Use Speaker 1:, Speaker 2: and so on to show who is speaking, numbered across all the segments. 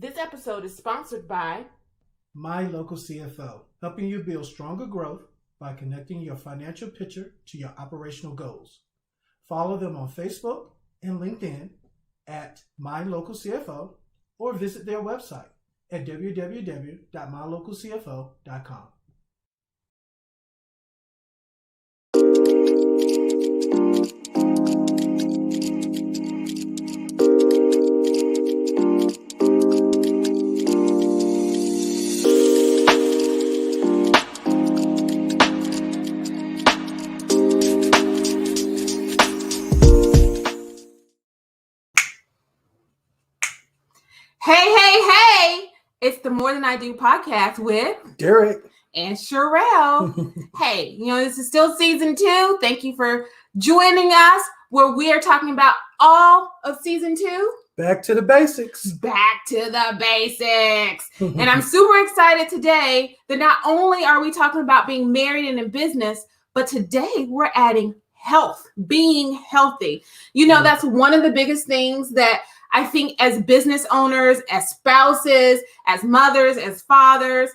Speaker 1: This episode is sponsored by
Speaker 2: My Local CFO, helping you build stronger growth by connecting your financial picture to your operational goals. Follow them on Facebook and LinkedIn at My Local CFO or visit their website at www.mylocalcfo.com.
Speaker 1: Hey! It's the More Than I Do podcast with
Speaker 2: Derek
Speaker 1: and Sherelle. Hey, this is still season 2. Thank you for joining us where we are talking about all of season 2.
Speaker 2: Back to the basics.
Speaker 1: Back to the basics. And I'm super excited today that not only are we talking about being married and in business, but today we're adding health, being healthy. That's one of the biggest things that I think as business owners, as spouses, as mothers, as fathers,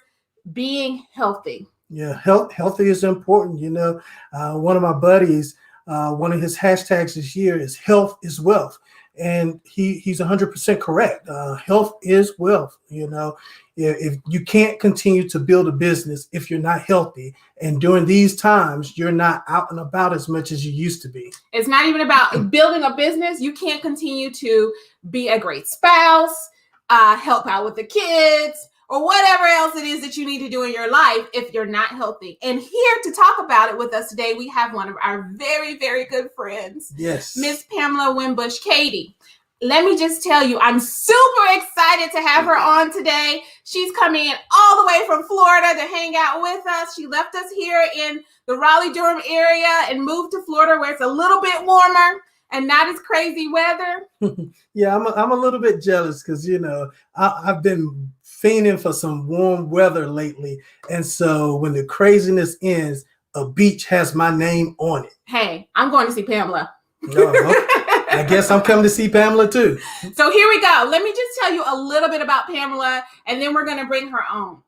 Speaker 1: being healthy.
Speaker 2: Yeah, healthy is important. One of my buddies, one of his hashtags this year is health is wealth. And he's 100% correct. Health is wealth. If you can't continue to build a business if you're not healthy, and during these times, you're not out and about as much as you used to be.
Speaker 1: It's not even about building a business. You can't continue to be a great spouse, help out with the kids, or whatever else it is that you need to do in your life if you're not healthy. And here to talk about it with us today, we have one of our very, very good friends.
Speaker 2: Yes.
Speaker 1: Miss Pamela Wimbush Cady. Let me just tell you, I'm super excited to have her on today. She's coming in all the way from Florida to hang out with us. She left us here in the Raleigh-Durham area and moved to Florida where it's a little bit warmer and not as crazy weather.
Speaker 2: Yeah, I'm a little bit jealous because, I've been fiending for some warm weather lately. And so when the craziness ends, a beach has my name on it.
Speaker 1: Hey, I'm going to see Pamela.
Speaker 2: No, I guess I'm coming to see Pamela too.
Speaker 1: So here we go. Let me just tell you a little bit about Pamela, and then we're going to bring her on.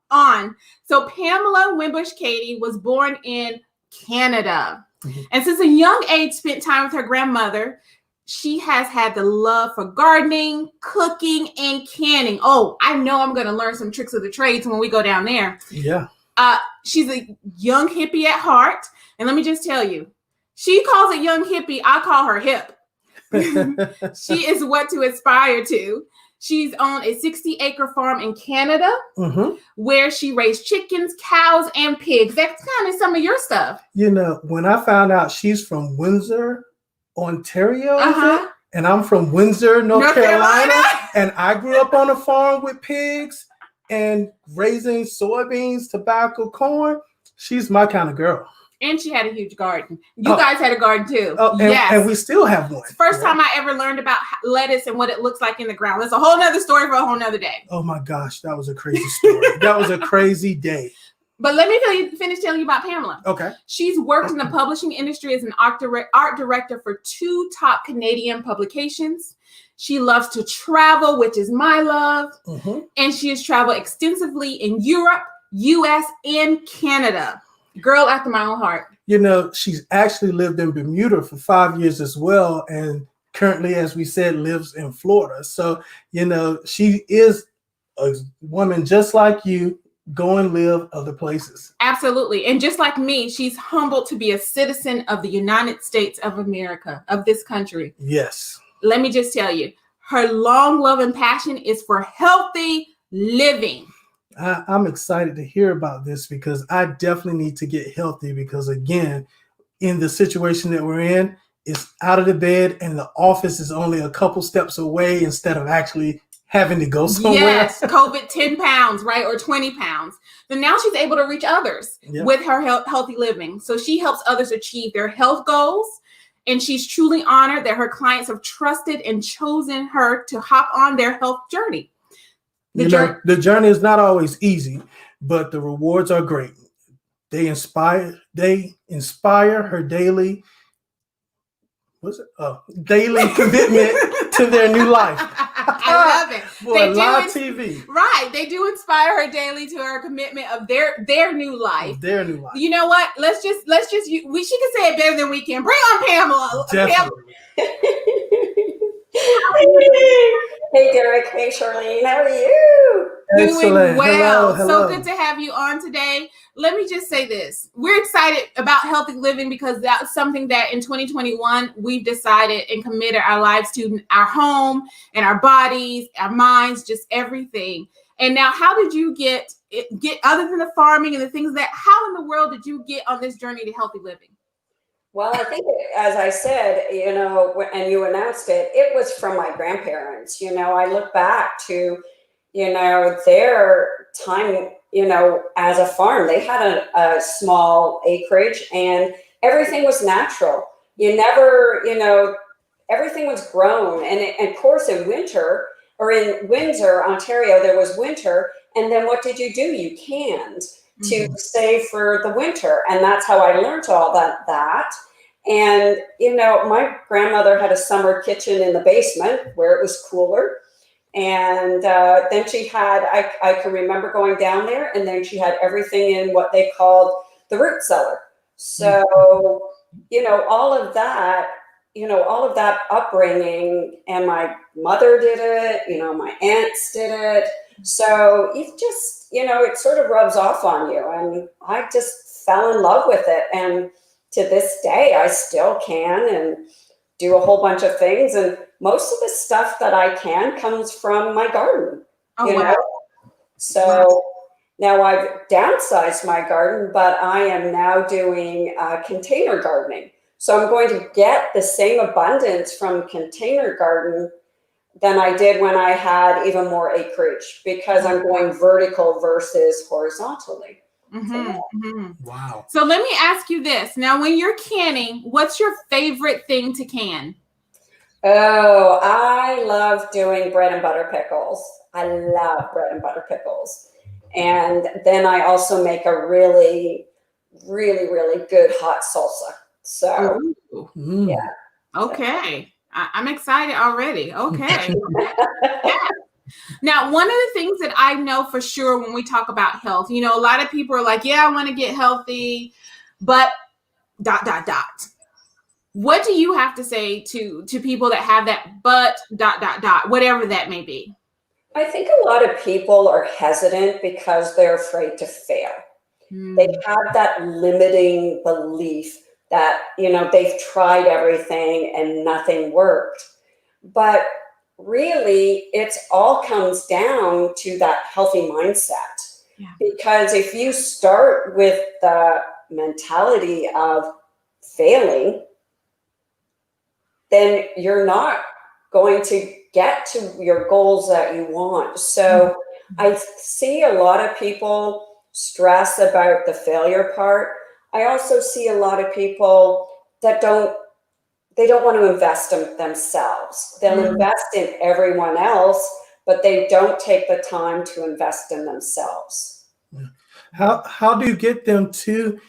Speaker 1: So Pamela Wimbush Cady was born in Canada. Mm-hmm. And since a young age spent time with her grandmother, she has had the love for gardening, cooking, and canning. Oh, I know I'm going to learn some tricks of the trades when we go down there.
Speaker 2: Yeah.
Speaker 1: She's a young hippie at heart. And let me just tell you, she calls it young hippie. I call her hip. She is what to aspire to. She's on a 60-acre farm in Canada, where she raised chickens, cows, and pigs. That's kind of some of your stuff.
Speaker 2: When I found out she's from Windsor, Ontario, and I'm from Windsor, North Carolina, and I grew up on a farm with pigs and raising soybeans, tobacco, corn. She's my kind of girl.
Speaker 1: And she had a huge garden. You guys had a garden too.
Speaker 2: Yes. And we still have one.
Speaker 1: First time I ever learned about lettuce and what it looks like in the ground. That's a whole nother story for a whole nother day.
Speaker 2: Oh my gosh, that was a crazy story. That was a crazy day.
Speaker 1: But let me finish telling you about Pamela.
Speaker 2: Okay.
Speaker 1: She's worked in the publishing industry as an art director for 2 top Canadian publications. She loves to travel, which is my love. And she has traveled extensively in Europe, US, and Canada. Girl after my own heart.
Speaker 2: She's actually lived in Bermuda for 5 years as well. And currently, as we said, lives in Florida. So, she is a woman just like you, go and live other places.
Speaker 1: Absolutely. And just like me, she's humbled to be a citizen of the United States of America, of this country.
Speaker 2: Yes.
Speaker 1: Let me just tell you, her long love and passion is for healthy living.
Speaker 2: I'm excited to hear about this because I definitely need to get healthy because, again, in the situation that we're in, it's out of the bed and the office is only a couple steps away instead of actually having to go somewhere.
Speaker 1: Yes, COVID 10 pounds, right? Or 20 pounds. But now she's able to reach others with her healthy living. So she helps others achieve their health goals. And she's truly honored that her clients have trusted and chosen her to hop on their health journey.
Speaker 2: The journey is not always easy, but the rewards are great. They inspire her daily commitment to their new life.
Speaker 1: I love it.
Speaker 2: Boy,
Speaker 1: They do
Speaker 2: live TV.
Speaker 1: Right. They do inspire her daily to her commitment of their new life.
Speaker 2: Their new life.
Speaker 1: You know what? Let's just she can say it better than we can. Bring on Pamela.
Speaker 2: Definitely.
Speaker 3: Hey, Derek. Hey, Charlene. How are you?
Speaker 1: Doing well.
Speaker 2: Hello.
Speaker 1: So good to have you on today. Let me just say this. We're excited about healthy living because that's something that in 2021 we've decided and committed our lives to, our home and our bodies, our minds, just everything. And now, how did you get other than the farming and the things how in the world did you get on this journey to healthy living?
Speaker 3: Well, I think, as I said, and you announced it, it was from my grandparents. I look back to, their time, as a farm. They had a small acreage and everything was natural. You never, everything was grown. And of course, in winter, or in Windsor, Ontario, there was winter. And then what did you do? You canned to save for the winter. And that's how I learned all that. And, my grandmother had a summer kitchen in the basement where it was cooler. And then she had, I can remember going down there, and then she had everything in what they called the root cellar. So, all of that, upbringing, and my mother did it, my aunts did it. So it just, it sort of rubs off on you. And I just fell in love with it. And to this day, I still can and do a whole bunch of things. And most of the stuff that I can comes from my garden.
Speaker 1: Wow.
Speaker 3: So now I've downsized my garden, but I am now doing container gardening. So I'm going to get the same abundance from container garden than I did when I had even more acreage, because I'm going vertical versus horizontally.
Speaker 2: Wow.
Speaker 1: So let me ask you this. Now, when you're canning, what's your favorite thing to can?
Speaker 3: Oh, I love doing bread and butter pickles. I love bread and butter pickles. And then I also make a really, really, really good hot salsa. So, yeah.
Speaker 1: Okay. I'm excited already. Okay. Yeah. Now, one of the things that I know for sure when we talk about health, a lot of people are like, yeah, I want to get healthy, but ... What do you have to say to people that have that but ... whatever that may be?
Speaker 3: I think a lot of people are hesitant because they're afraid to fail. They have that limiting belief that, they've tried everything and nothing worked. But really, it all comes down to that healthy mindset.
Speaker 1: Yeah.
Speaker 3: Because if you start with the mentality of failing, then you're not going to get to your goals that you want. So I see a lot of people stress about the failure part. I also see a lot of people that they don't want to invest in themselves. They'll invest in everyone else, but they don't take the time to invest in themselves.
Speaker 2: How do you get them to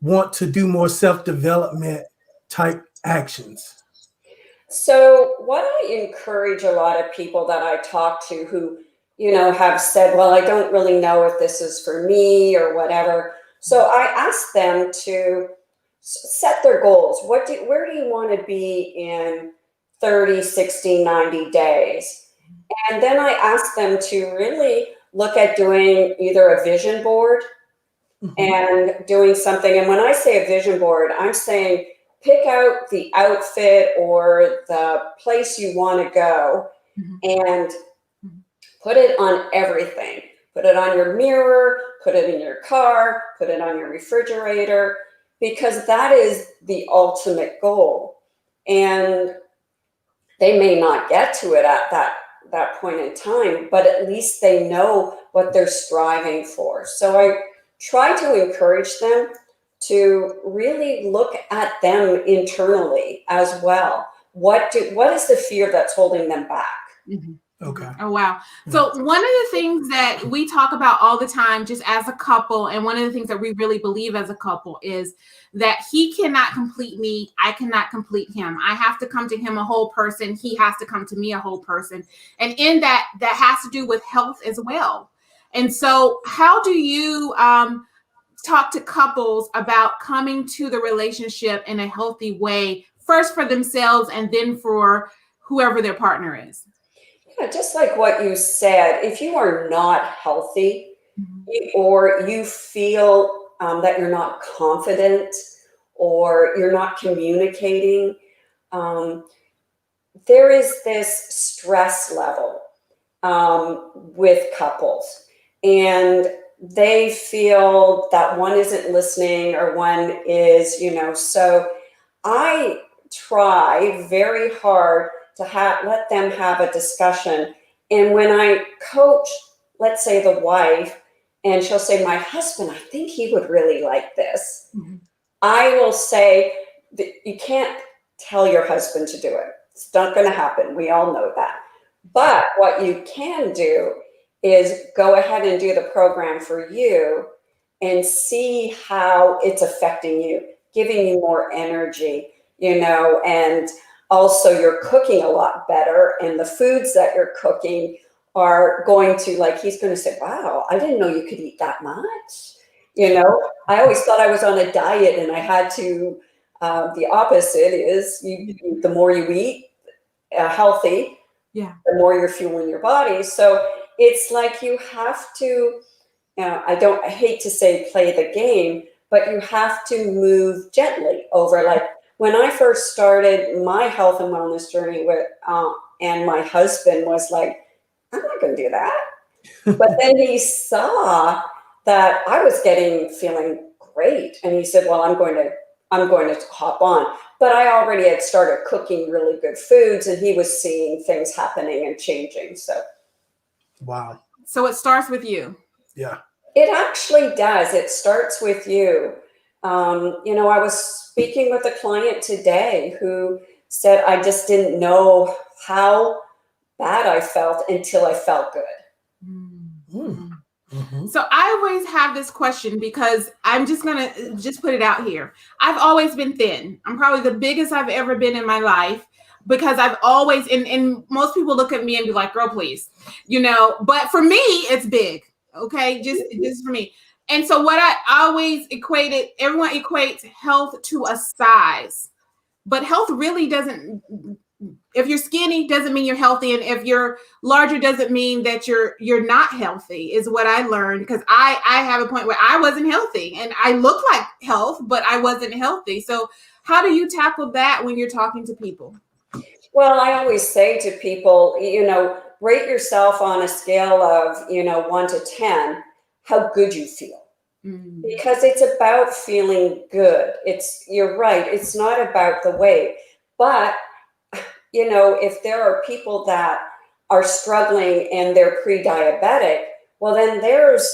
Speaker 2: want to do more self-development type actions?
Speaker 3: So what I encourage a lot of people that I talk to who, have said, well, I don't really know if this is for me or whatever. So I ask them to set their goals. Where do you want to be in 30, 60, 90 days? And then I ask them to really look at doing either a vision board and doing something. And when I say a vision board, I'm saying pick out the outfit or the place you want to go and put it on everything. Put it on your mirror, put it in your car, put it on your refrigerator, because that is the ultimate goal. And they may not get to it at that point in time, but at least they know what they're striving for. So I try to encourage them to really look at them internally as well. What is the fear that's holding them back?
Speaker 2: Okay.
Speaker 1: Oh, wow. So one of the things that we talk about all the time, just as a couple, and one of the things that we really believe as a couple is that he cannot complete me. I cannot complete him. I have to come to him a whole person. He has to come to me a whole person. And in that, that has to do with health as well. And so how do you talk to couples about coming to the relationship in a healthy way, first for themselves and then for whoever their partner is?
Speaker 3: Yeah, just like what you said, if you are not healthy or you feel that you're not confident or you're not communicating, um, there is this stress level with couples. And they feel that one isn't listening or one is, so I try very hard to let them have a discussion. And when I coach, let's say the wife, and she'll say, my husband, I think he would really like this. I will say that you can't tell your husband to do it. It's not going to happen. We all know that. But what you can do is go ahead and do the program for you and see how it's affecting you, giving you more energy, and also you're cooking a lot better, and the foods that you're cooking are going to, like, he's going to say, wow, I didn't know you could eat that much. I always thought I was on a diet and I had to, the opposite is the more you eat healthy, the more you're fueling your body. So it's like you have to, I hate to say play the game, but you have to move gently over. Like when I first started my health and wellness journey with, and my husband was like, I'm not going to do that. But then he saw that I was feeling great. And he said, well, I'm going to hop on. But I already had started cooking really good foods and he was seeing things happening and changing. So.
Speaker 2: Wow.
Speaker 1: So it starts with you.
Speaker 2: Yeah.
Speaker 3: It actually does. It starts with you. I was speaking with a client today who said, I just didn't know how bad I felt until I felt good.
Speaker 1: So I always have this question because I'm just going to put it out here. I've always been thin. I'm probably the biggest I've ever been in my life because I've always, and most people look at me and be like, girl, please, but for me, it's big. Okay. Just for me. And so what I always everyone equates health to a size, but health really doesn't. If you're skinny, doesn't mean you're healthy, and if you're larger, doesn't mean that you're not healthy. Is what I learned because I have a point where I wasn't healthy, and I look like health, but I wasn't healthy. So, how do you tackle that when you're talking to people?
Speaker 3: Well, I always say to people, rate yourself on a scale of 1 to 10, how good you feel. Because it's about feeling good. You're right. It's not about the weight, but if there are people that are struggling and they're pre-diabetic, well, then there's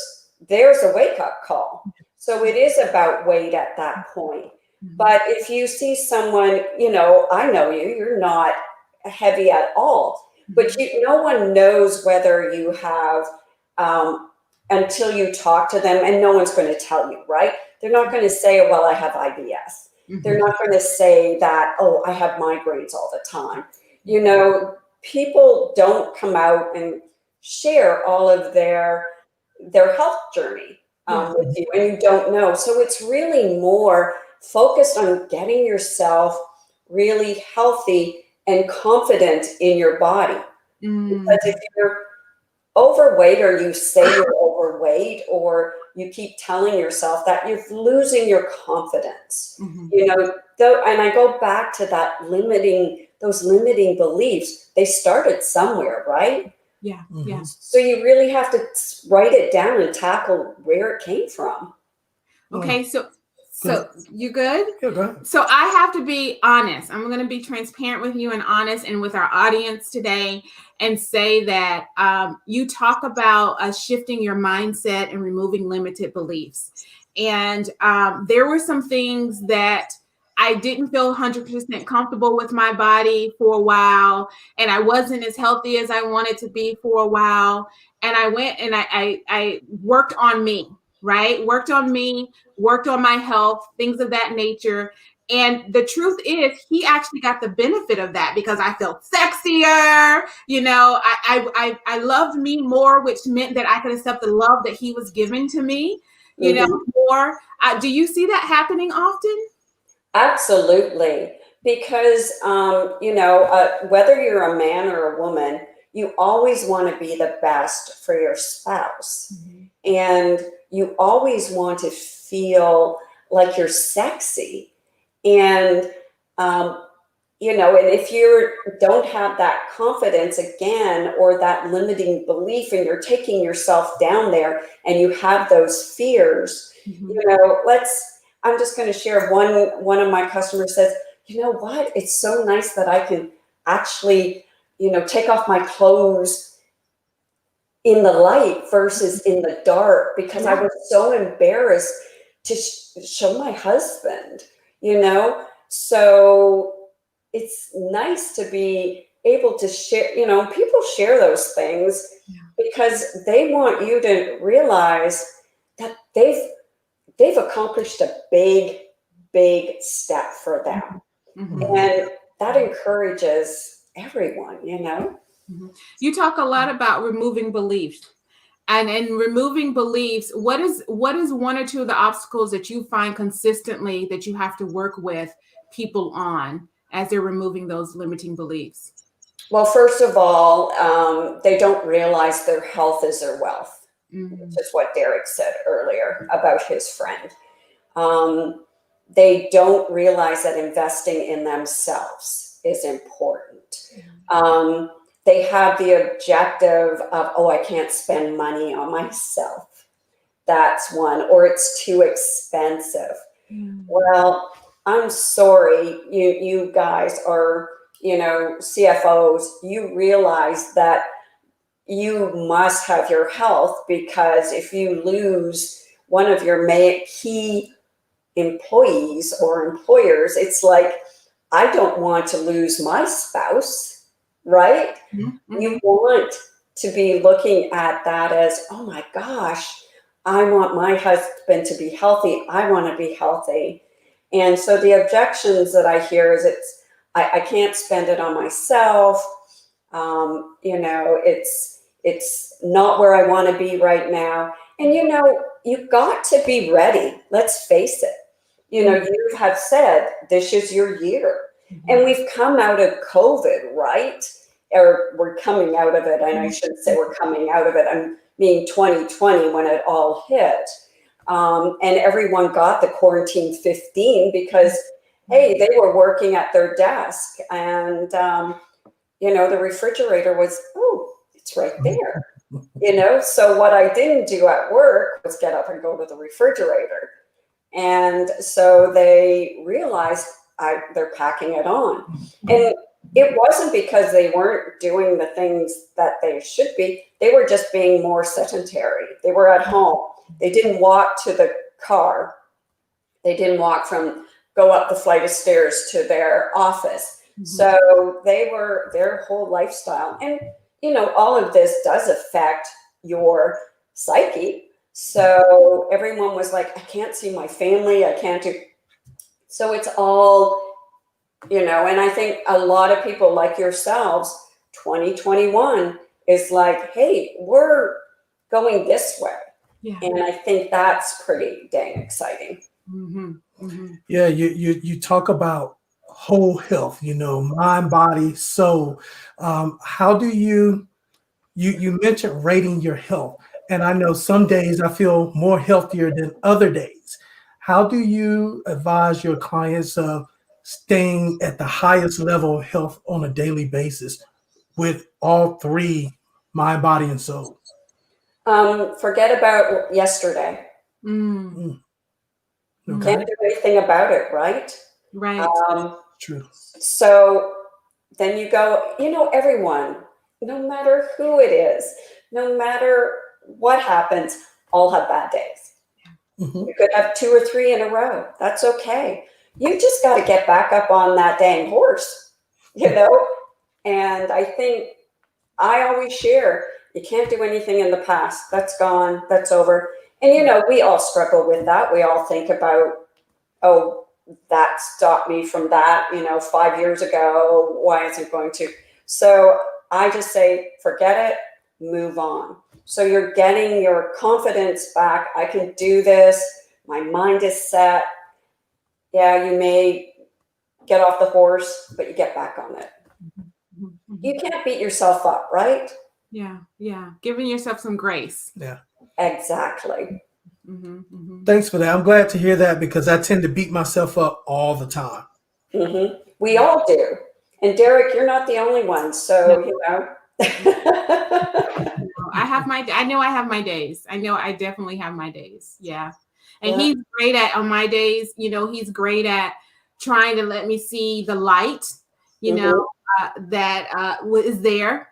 Speaker 3: a wake-up call. So it is about weight at that point. But if you see someone, I know you're not heavy at all, but no one knows whether you have, until you talk to them, and no one's going to tell you, right? They're not going to say, well, I have IBS. They're not going to say that, oh, I have migraines all the time. People don't come out and share all of their health journey with you, and you don't know. So it's really more focused on getting yourself really healthy and confident in your body. Because if you're overweight, or you say you're overweight, or you keep telling yourself that, you're losing your confidence. And I go back to those limiting beliefs. They started somewhere, right?
Speaker 1: Yeah.
Speaker 3: So you really have to write it down and tackle where it came from.
Speaker 1: Okay, so you good?
Speaker 2: Yeah, go ahead.
Speaker 1: So I have to be honest. I'm going to be transparent with you and honest and with our audience today and say that you talk about shifting your mindset and removing limited beliefs. And there were some things that I didn't feel 100% comfortable with my body for a while, and I wasn't as healthy as I wanted to be for a while. And I went and I worked on me, right? Worked on me, worked on my health, things of that nature. And the truth is, he actually got the benefit of that because I felt sexier. You know, I loved me more, which meant that I could accept the love that he was giving to me, you know, more. Do you see that happening often?
Speaker 3: Absolutely. Because, whether you're a man or a woman, you always want to be the best for your spouse. And you always want to feel like you're sexy. And, and if you don't have that confidence again, or that limiting belief, and you're taking yourself down there and you have those fears, I'm just going to share one of my customers says, you know what? It's so nice that I can actually, take off my clothes in the light versus in the dark, because I was so embarrassed to show my husband, So it's nice to be able to share, people share those things because they want you to realize that they've accomplished a big step for them. And that encourages everyone,
Speaker 1: You talk a lot about removing beliefs. And in removing beliefs, what is one or two of the obstacles that you find consistently that you have to work with people on as they're removing those limiting beliefs?
Speaker 3: Well, first of all, they don't realize their health is their wealth, which is what Derek said earlier about his friend. They don't realize that investing in themselves is important. They have the objective of, I can't spend money on myself. That's one, or it's too expensive. Well, I'm sorry, you guys are, CFOs, you realize that you must have your health, because if you lose one of your key employees or employers, it's like, I don't want to lose my spouse, right? You want to be looking at that as, oh my gosh, I want my husband to be healthy. I want to be healthy. And so the objections that I hear is I can't spend it on myself. It's not where I want to be right now. And, you've got to be ready. Let's face it. You have said this is your year. And we've come out of COVID, right? Or we're coming out of it. And I shouldn't say we're coming out of it. I mean 2020 when it all hit. And everyone got the quarantine 15 because, hey, they were working at their desk. And, the refrigerator was, it's right there. So what I didn't do at work was get up and go to the refrigerator. And so they realized they're packing it on. And it wasn't because they weren't doing the things that they should be. They were just being more sedentary. They were at home. They didn't walk to the car. They didn't go up the flight of stairs to their office. So their whole lifestyle. And, all of this does affect your psyche. So everyone was like, I can't see my family. I can't do. So it's all, and I think a lot of people like yourselves, 2021 is like, hey, we're going this way. Yeah. And I think that's pretty dang exciting.
Speaker 2: Yeah, you talk about whole health, mind, body, soul. How do you mentioned rating your health? And I know some days I feel more healthier than other days. How do you advise your clients of staying at the highest level of health on a daily basis with all three, mind, body, and soul?
Speaker 3: Forget about yesterday.
Speaker 2: Okay.
Speaker 3: Can't do anything about it, right?
Speaker 1: Right.
Speaker 2: True.
Speaker 3: So then you go, everyone, no matter who it is, no matter what happens, all have bad days. You could have 2 or 3 in a row. That's okay. you just got to get back up on that dang horse, you know? And I think I always share, you can't do anything in the past. That's gone. That's over. And, you know, we all struggle with that. We all think about, oh, that stopped me from that, 5 years ago. Why is it going to? So I just say, forget it, move on. So you're getting your confidence back. I can do this. My mind is set. Yeah, you may get off the horse, but you get back on it. You can't beat yourself up, right?
Speaker 1: Yeah. Giving yourself some grace.
Speaker 2: Yeah.
Speaker 3: Exactly.
Speaker 2: Thanks for that. I'm glad to hear that because I tend to beat myself up all the time.
Speaker 3: We all do. And Derek, you're not the only one. So,
Speaker 1: I know I have my days. I know I definitely have my days. Yeah. And
Speaker 3: Yeah.
Speaker 1: he's great at, on my days, he's great at trying to let me see the light, that is there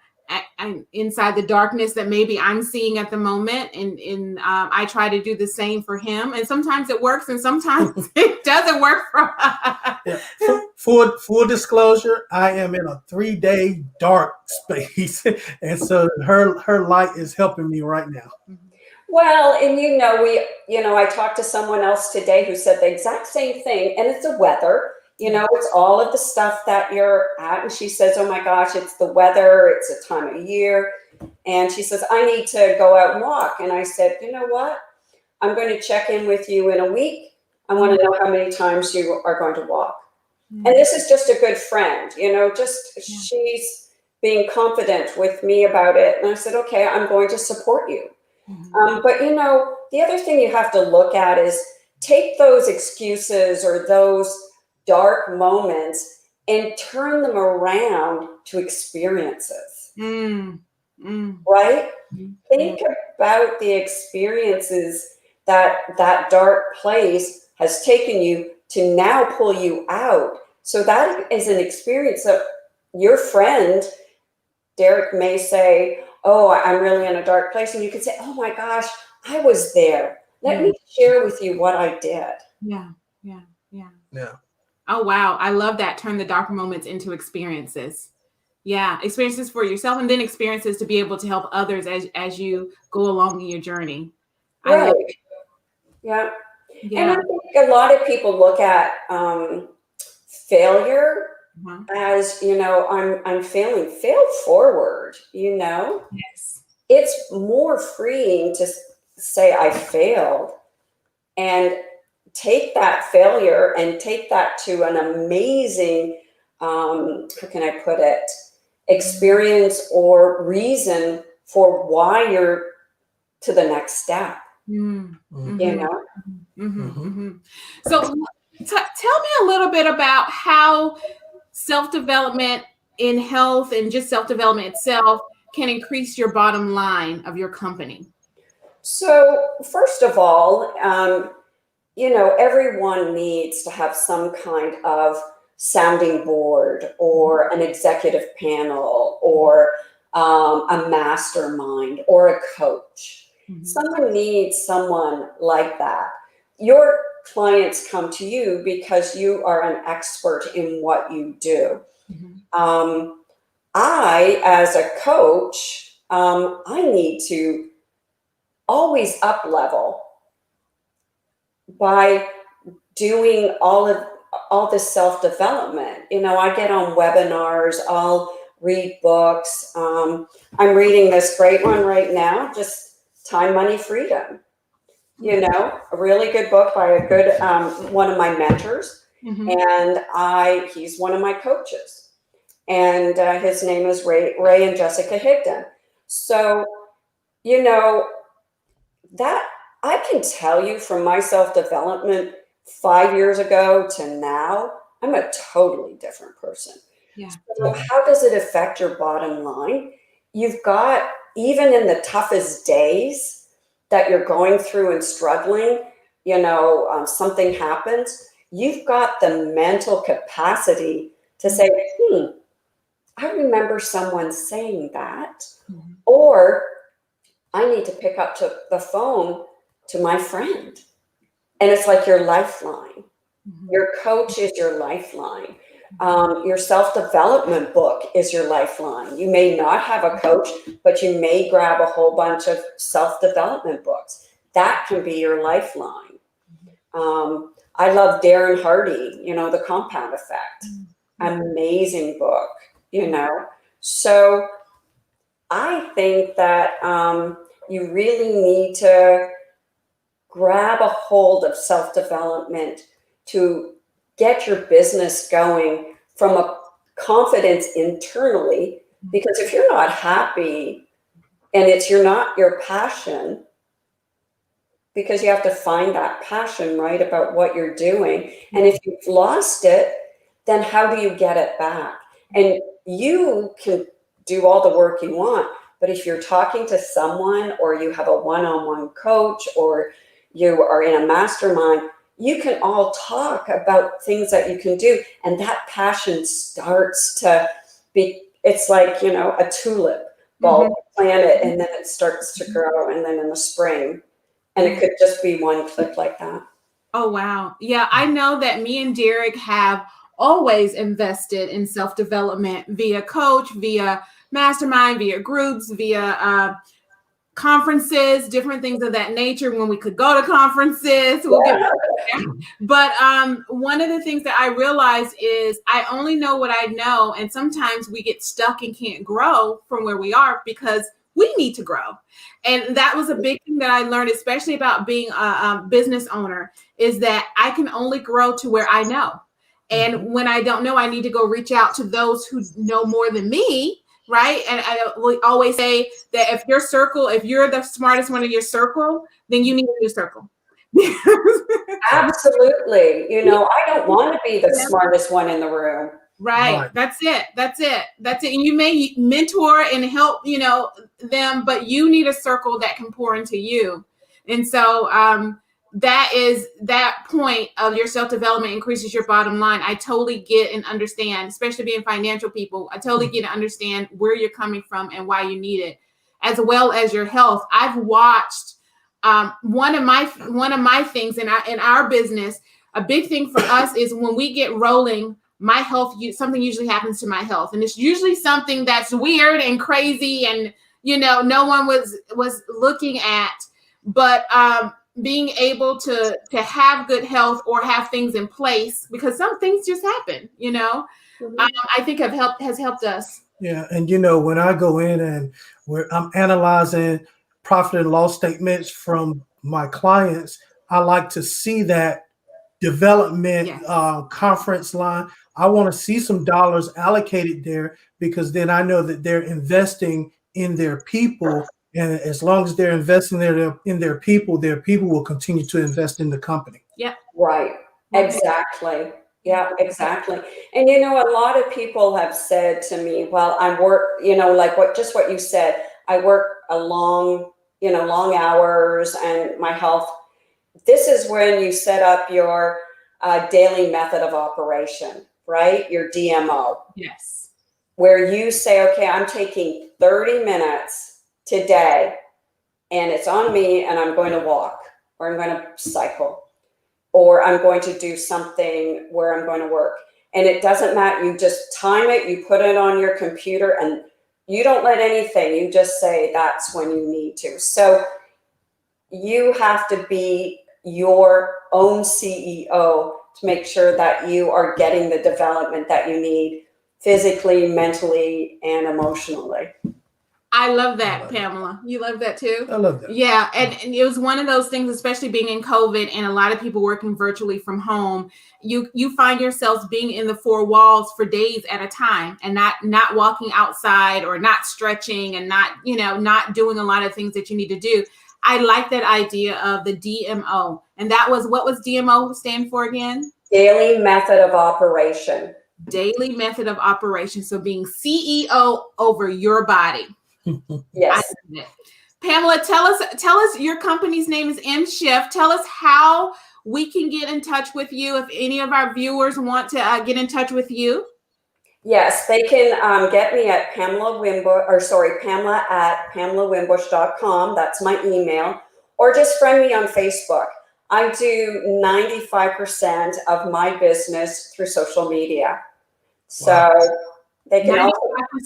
Speaker 1: and inside the darkness that maybe I'm seeing at the moment. And I try to do the same for him. And sometimes it works and sometimes it doesn't work for us.
Speaker 2: Yeah. Full disclosure, I am in a 3-day dark space. And so her light is helping me right now.
Speaker 3: Well, and I talked to someone else today who said the exact same thing, and it's the weather. It's all of the stuff that you're at. And she says, oh my gosh, it's the weather. It's a time of year. And she says, I need to go out and walk. And I said, you know what? I'm going to check in with you in a week. I want to know how many times you are going to walk. And this is just a good friend, she's being confident with me about it. And I said, okay, I'm going to support you. But, the other thing you have to look at is take those excuses or those dark moments and turn them around to experiences, right? Think about the experiences that dark place has taken you to now pull you out. So that is an experience that your friend, Derek, may say, oh, I'm really in a dark place. And you can say, oh my gosh, I was there. Let me share with you what I did.
Speaker 1: Yeah.
Speaker 2: Yeah.
Speaker 1: Oh, wow. I love that. Turn the dark moments into experiences. Yeah. Experiences for yourself and then experiences to be able to help others as you go along in your journey.
Speaker 3: Right. Yeah. And I think a lot of people look at failure as, I'm failing. Fail forward,
Speaker 1: Yes.
Speaker 3: It's more freeing to say I failed and take that failure and take that to an amazing, how can I put it, experience or reason for why you're to the next step.
Speaker 1: So tell me a little bit about how self-development in health and just self-development itself can increase your bottom line of your company.
Speaker 3: So first of all, everyone needs to have some kind of sounding board or an executive panel or a mastermind or a coach. Someone needs someone like that. Your clients come to you because you are an expert in what you do. I, as a coach, I need to always up level by doing all this self-development. I get on webinars, I'll read books. I'm reading this great one right now, just Time, Money, Freedom. A really good book by a good one of my mentors. And he's one of my coaches. And his name is Ray and Jessica Higdon. So, that I can tell you from my self-development 5 years ago to now, I'm a totally different person.
Speaker 1: Yeah.
Speaker 3: So how does it affect your bottom line? You've got, even in the toughest days that you're going through and struggling, something happens, you've got the mental capacity to say, I remember someone saying that, or I need to pick up the phone to my friend. And it's like your lifeline. Your coach is your lifeline. Your self-development book is your lifeline. You may not have a coach, but you may grab a whole bunch of self-development books. That can be your lifeline. I love Darren Hardy, The Compound Effect. Amazing book, So I think that you really need to grab a hold of self-development to get your business going from a confidence internally, because if you're not happy and you're not your passion, because you have to find that passion, right, about what you're doing. And if you've lost it, then how do you get it back? And you can do all the work you want, but if you're talking to someone, or you have a one-on-one coach, or you are in a mastermind, you can all talk about things that you can do. And that passion starts to be, it's like, a tulip bulb, plant it, and then it starts to grow. And then in the spring, and it could just be one clip like that.
Speaker 1: Oh, wow. Yeah, I know that me and Derek have always invested in self-development via coach, via mastermind, via groups, via conferences, different things of that nature when we could go to conferences. We'll get there. But one of the things that I realized is I only know what I know. And sometimes we get stuck and can't grow from where we are because we need to grow. And that was a big thing that I learned, especially about being a business owner, is that I can only grow to where I know. And when I don't know, I need to go reach out to those who know more than me. Right. And I always say that if you're the smartest one in your circle, then you need a new circle.
Speaker 3: Absolutely. I don't want to be the smartest one in the room.
Speaker 1: Right. That's it. And you may mentor and help, them, but you need a circle that can pour into you. And so that point of your self-development increases your bottom line. I totally get and understand, especially being financial people. I totally get and understand where you're coming from and why you need it, as well as your health. I've watched one of my things in our business. A big thing for us is when we get rolling, my health, something usually happens to my health, and it's usually something that's weird and crazy, and no one was looking at, but being able to have good health or have things in place, because some things just happen, I think has helped us.
Speaker 2: Yeah. And, when I go in and I'm analyzing profit and loss statements from my clients, I like to see that development conference line. I want to see some dollars allocated there, because then I know that they're investing in their people. And as long as they're investing in their people will continue to invest in the company.
Speaker 1: Yeah.
Speaker 3: Right. Exactly. Yeah, exactly. And a lot of people have said to me, well, I work, like what you said, I work a long hours, and my health. This is when you set up your daily method of operation, right? Your DMO.
Speaker 1: Yes.
Speaker 3: Where you say, okay, I'm taking 30 minutes today, and it's on me, and I'm going to walk, or I'm going to cycle, or I'm going to do something where I'm going to work. And it doesn't matter. You just time it, you put it on your computer, and you don't let anything. You just say that's when you need to. So you have to be your own CEO to make sure that you are getting the development that you need physically, mentally, and emotionally.
Speaker 1: I love that, Pamela. You love that too?
Speaker 2: I love that.
Speaker 1: Yeah. And it was one of those things, especially being in COVID and a lot of people working virtually from home. You find yourselves being in the four walls for days at a time, and not walking outside, or not stretching, and not doing a lot of things that you need to do. I like that idea of the DMO. And what was DMO stand for again?
Speaker 3: Daily method of operation.
Speaker 1: Daily method of operation. So being CEO over your body.
Speaker 3: Yes.
Speaker 1: Pamela, tell us your company's name is MShift. Tell us how we can get in touch with you if any of our viewers want to get in touch with you.
Speaker 3: Yes, they can get me at Pamela at PamelaWimbush.com. That's my email. Or just friend me on Facebook. I do 95% of my business through social media. So they can also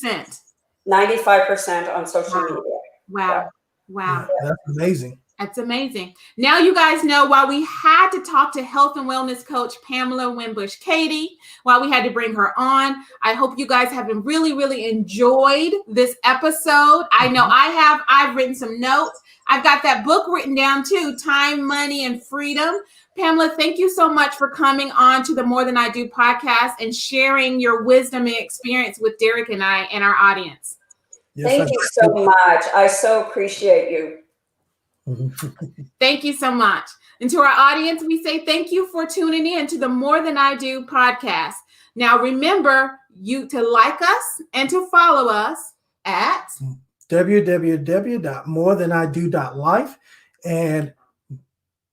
Speaker 1: 95%.
Speaker 3: 95% on social media.
Speaker 1: Wow. Wow.
Speaker 2: Yeah, that's amazing.
Speaker 1: That's amazing. Now you guys know why we had to talk to health and wellness coach Pamela Wimbush Cady, why we had to bring her on. I hope you guys have really, really enjoyed this episode. I know I have. I've written some notes. I've got that book written down too, Time, Money, and Freedom. Pamela, thank you so much for coming on to the More Than I Do podcast and sharing your wisdom and experience with Derek and I and our audience.
Speaker 2: Yes,
Speaker 3: Thank you so much. I so appreciate you.
Speaker 1: Thank you so much. And to our audience, we say thank you for tuning in to the More Than I Do podcast. Now, remember you to like us and to follow us at
Speaker 2: www.morethanIdo.life and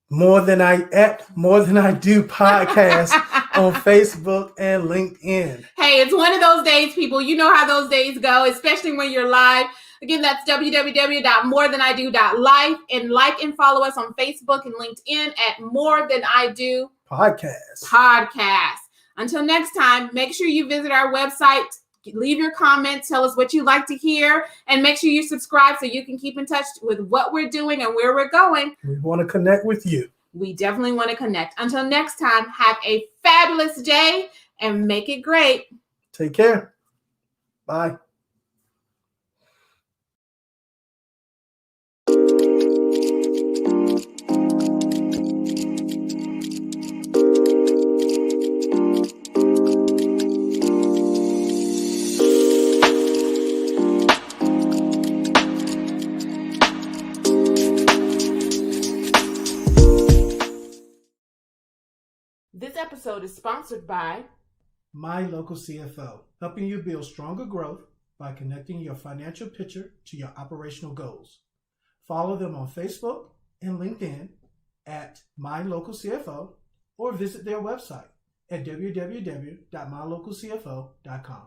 Speaker 2: More Than I Do podcast on Facebook and LinkedIn.
Speaker 1: Hey, it's one of those days, people. You know how those days go, especially when you're live. Again, that's www.morethanIdo.life, and like and follow us on Facebook and LinkedIn at More Than I Do podcast. Until next time, make sure you visit our website, leave your comments, tell us what you'd like to hear, and make sure you subscribe so you can keep in touch with what we're doing and where we're going.
Speaker 2: We want to connect with you.
Speaker 1: We definitely want to connect. Until next time, have a fabulous day and make it great.
Speaker 2: Take care. Bye.
Speaker 1: This episode is sponsored by
Speaker 2: My Local CFO, helping you build stronger growth by connecting your financial picture to your operational goals. Follow them on Facebook and LinkedIn at My Local CFO or visit their website at www.mylocalcfo.com.